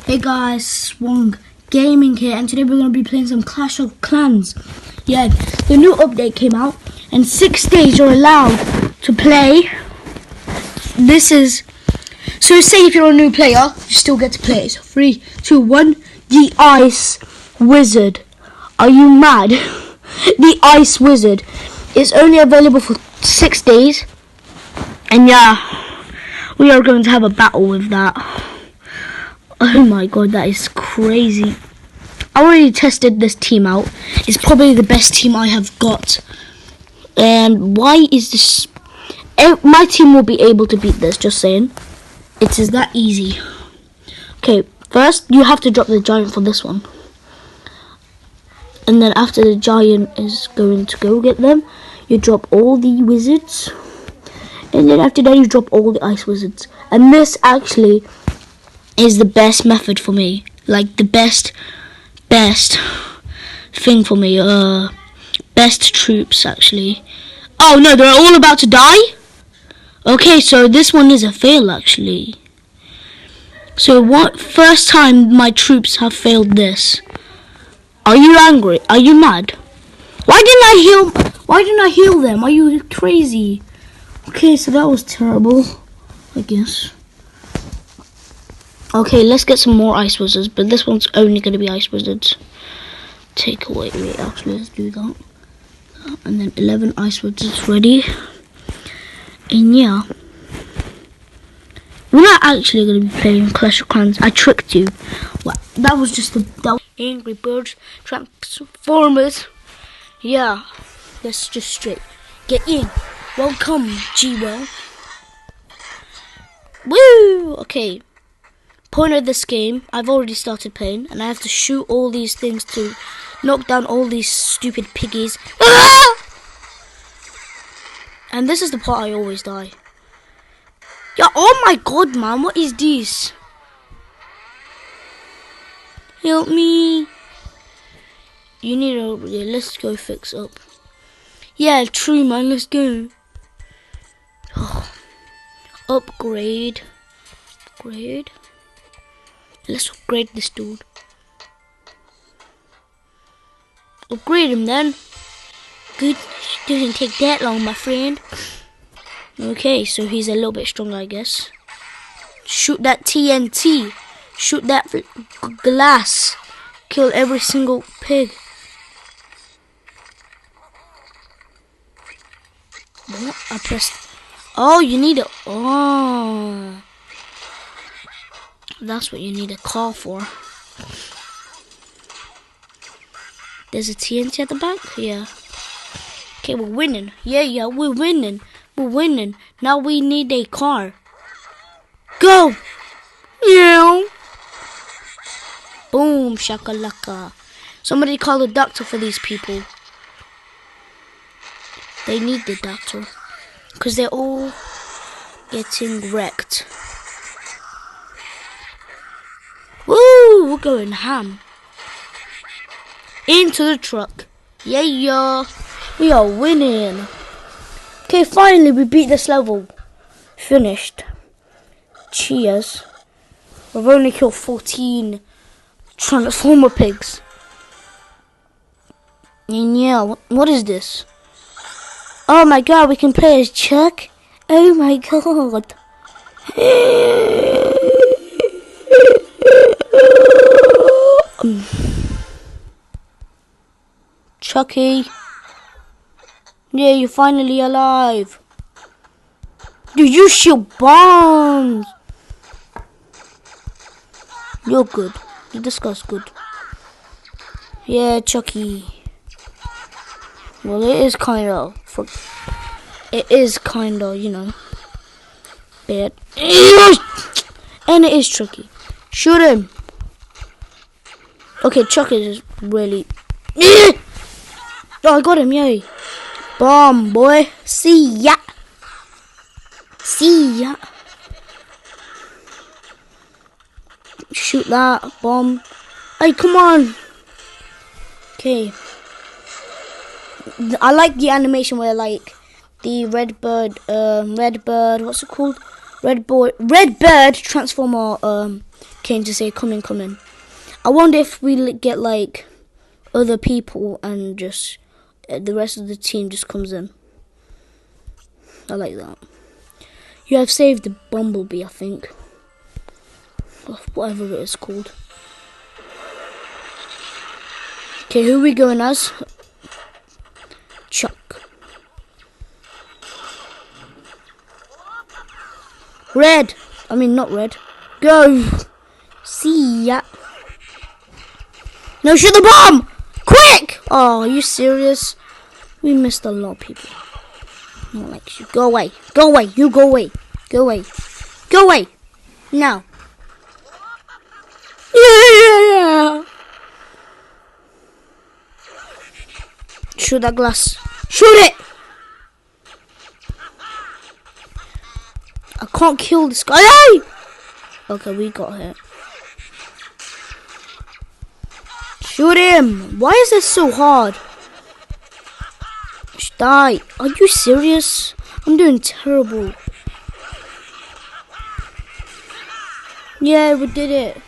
Hey guys, Swung Gaming here, and today we're going to be playing some Clash of Clans. Yeah, the new update came out, and 6 days you're allowed to play. This is, so say if you're a new player, you still get to play. So 3, 2, 1, the Ice Wizard. Are you mad? The Ice Wizard is only available for 6 days, and yeah, we are going to have a battle with that. Oh my god, that is crazy. I already tested this team out. It's probably the best team I have got. And why is this? My team will be able to beat this, just saying. It is that easy. Okay, first you have to drop the giant for this one. And then after the giant is going to go get them, you drop all the wizards. And then after that you drop all the ice wizards. And this actually is the best method for me, like the best thing for me, best troops actually. Oh no, they're all about to die? Okay, so this one is a fail actually. So what, first time my troops have failed this. Are you angry? Are you mad? Why didn't I heal them? Are you crazy? Okay, so that was terrible, I guess. Okay, let's get some more ice wizards, but this one's only going to be ice wizards. Take away, wait, actually, let's do that. And then 11 ice wizards ready. And yeah, we're not actually going to be playing Clash of Clans. I tricked you. Well, that was just the Angry Birds, Transformos. Yeah, let's just straight get in. Welcome, G-Well. Woo! Okay. Point of this game, I've already started playing, and I have to shoot all these things to knock down all these stupid piggies. Ah! And this is the part I always die. Yeah, oh my god, man, what is this? Help me. You need a, yeah, let's go fix up. Yeah, true, man, let's go. Oh. Upgrade. Upgrade. Let's upgrade this dude. Upgrade him then. Good. Doesn't take that long, my friend. Okay, so he's a little bit stronger, I guess. Shoot that TNT. Shoot that glass. Kill every single pig. What? I pressed. Oh, you need it. Oh. That's what you need a car for. There's a TNT at the back? Yeah. Okay, we're winning. Yeah, we're winning. We're winning. Now we need a car. Go! Yeah. Boom, shakalaka. Somebody call a doctor for these people. They need the doctor. Because they're all getting wrecked. Woo! We're going ham. Into the truck. Yeah. We are winning. Okay, finally we beat this level. Finished. Cheers. We've only killed 14 Transformer pigs. And yeah, what is this? Oh my god, we can play as Chuck? Oh my god. Chucky. Yeah, you're finally alive. Dude, you shoot bombs. You're good. This guy's good. Yeah, Chucky. Well, it is kind of, you know, bad. And it is tricky. Shoot him. Okay, Chucky is really. Oh, I got him, yay. Bomb, boy. See ya. See ya. Shoot that bomb. Hey, come on. Okay. I like the animation where, like, the red bird, what's it called? Red bird transformer came to say, come in, come in. I wonder if we get like other people and just the rest of the team just comes in. I like that. You have saved the bumblebee, I think. Whatever it is called. Okay, who are we going as? Chuck. Red. I mean, not red. Go. See ya. No, shoot the bomb! Quick! Oh, are you serious? We missed a lot of people. No one likes you. Go away. Go away. You go away. Go away. Go away. Now. Yeah. Shoot that glass. Shoot it! I can't kill this guy. Hey! Okay, we got hit. Shoot him! Why is this so hard? Just die. Are you serious? I'm doing terrible. Yeah, we did it.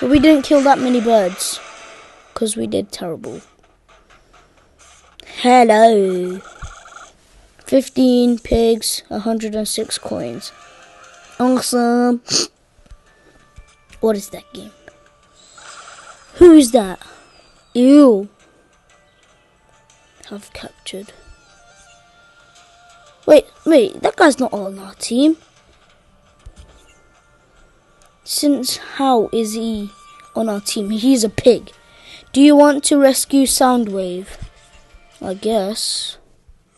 But we didn't kill that many birds. Because we did terrible. Hello. 15 pigs, 106 coins. Awesome. What is that game? Who's that? You have captured. Wait, that guy's not on our team. Since how is he on our team? He's a pig. Do you want to rescue Soundwave? I guess.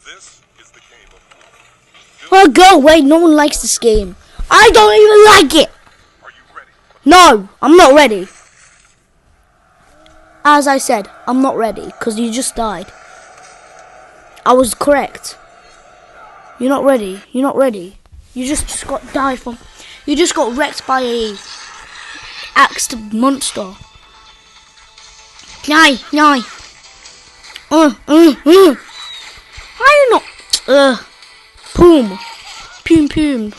This is the game of Oh, go away. No one likes this game. I don't even like it. Are you ready? No, I'm not ready. As I said, I'm not ready because you just died. I was correct. You're not ready. You're not ready. You just got died from. You just got wrecked by a axed monster. Yay, yay. How you not? Boom. Poom, poom.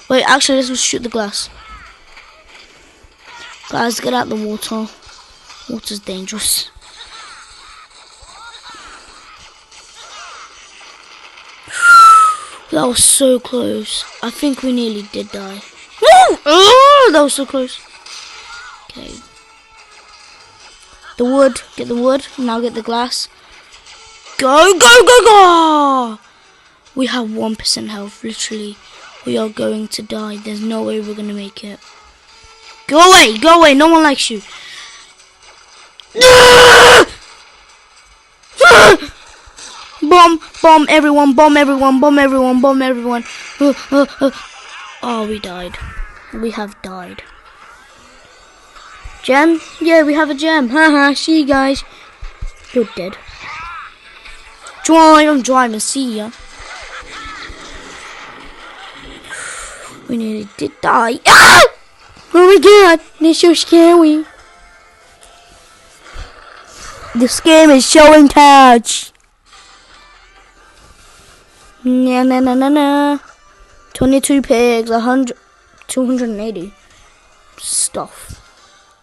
Wait, actually, let's shoot the glass. Guys, get out the water. Water's dangerous. That was so close. I think we nearly did die. Oh, that was so close. Okay. The wood. Get the wood. Now get the glass. Go, go, go, go! We have 1% health. Literally, we are going to die. There's no way we're going to make it. Go away. Go away. No one likes you. Bomb, bomb everyone, bomb everyone, bomb everyone, bomb everyone. Oh, we died. We have died. Gem? Yeah, we have a gem. Haha, see you guys. You're dead. I'm driving, see ya. We nearly did die. Ah! Oh my god, this is so scary. This game is showing touch. Na. 22 pigs, 100, 280 stuff.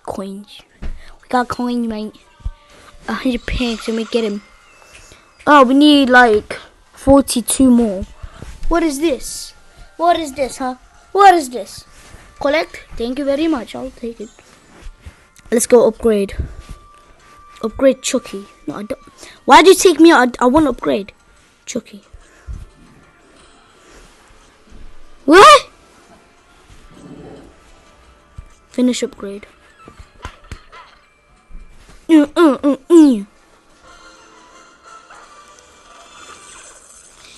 Coins. We got coins, mate. 100 pigs, let me get him. Oh, we need like 42 more. What is this? What is this, huh? What is this? Collect. Thank you very much. I'll take it. Let's go upgrade. Upgrade Chucky. No, I don't. Why did you take me out? I want to upgrade Chucky. What? Finish upgrade.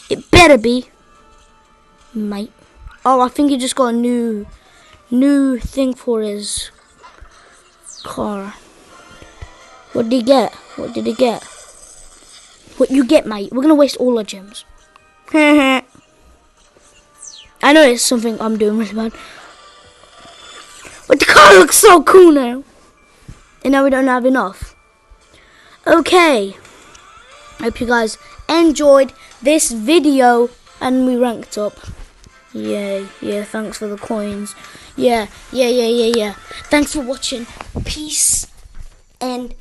It better be, mate. Oh, I think he just got a new thing for his car. What did he get? What did he get? What you get, mate? We're gonna waste all our gems. I know it's something I'm doing really bad. But the car looks so cool now. And now we don't have enough. Okay. Hope you guys enjoyed this video and we ranked up. Yeah, thanks for the coins. Yeah. Thanks for watching. Peace. And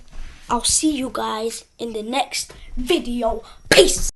I'll see you guys in the next video. Peace.